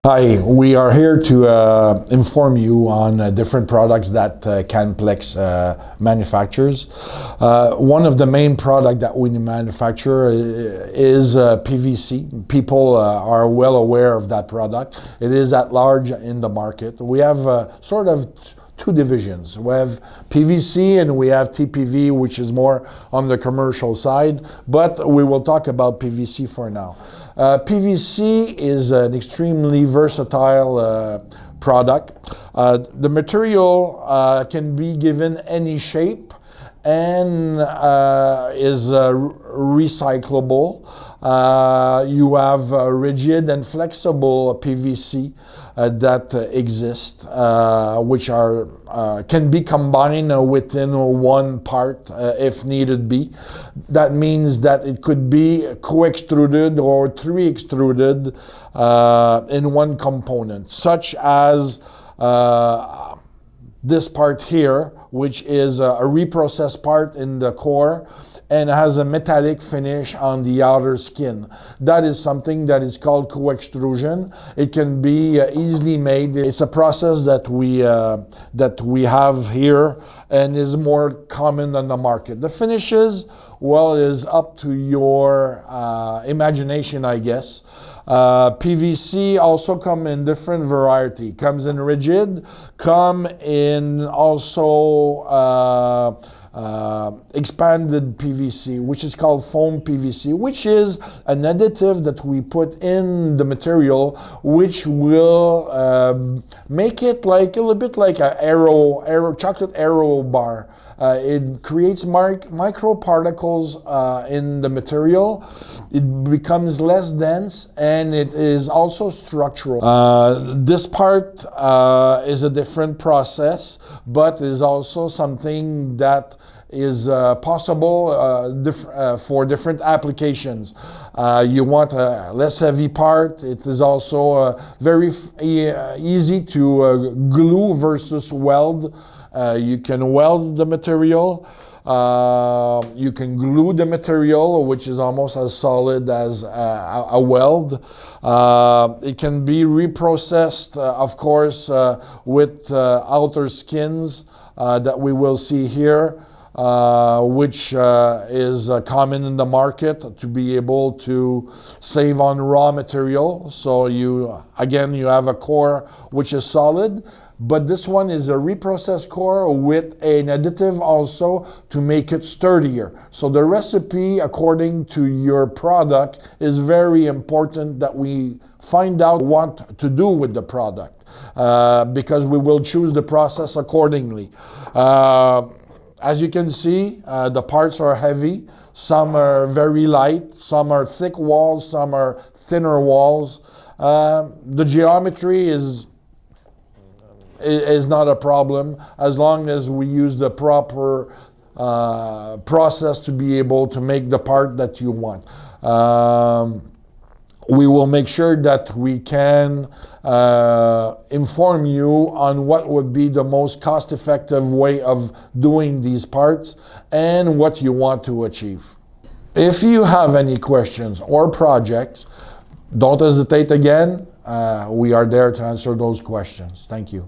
Hi, we are here to inform you on different products that Canplex manufactures. One of the main products that we manufacture is PVC. People are well aware of that product. It is at large in the market. We have sort of two divisions. We have PVC and we have TPV, which is more on the commercial side, but we will talk about PVC for now. PVC is an extremely versatile product. The material can be given any shape and is recyclable. You have rigid and flexible PVC that exist, which can be combined within one part if needed be. That means that it could be co-extruded or three-extruded in one component, such as this part here, which is a reprocessed part in the core and has a metallic finish on the outer skin. That is something that is called co-extrusion. It can be easily made. It's a process that we have here and is more common on the market. The finishes, well, is up to your imagination, I guess. PVC also come in different variety. Comes in rigid, come in also expanded PVC, which is called foam PVC, which is an additive that we put in the material, which will make it like a little bit like a chocolate Aero bar. It creates microparticles in the material. It becomes less dense and it is also structural. This part is a different process, but is also something that is possible for different applications. You want a less heavy part. It is also very easy to glue versus weld. You can weld the material. You can glue the material, which is almost as solid as a weld. It can be reprocessed, of course, with outer skins that we will see here, which is common in the market to be able to save on raw material. So you have a core which is solid, but this one is a reprocessed core with an additive also to make it sturdier. So the recipe according to your product is very important that we find out what to do with the product because we will choose the process accordingly. As you can see, the parts are heavy. Some are very light. Some are thick walls. Some are thinner walls. The geometry is not a problem as long as we use the proper process to be able to make the part that you want. We will make sure that we can inform you on what would be the most cost-effective way of doing these parts and what you want to achieve. If you have any questions or projects, don't hesitate again. We are there to answer those questions. Thank you.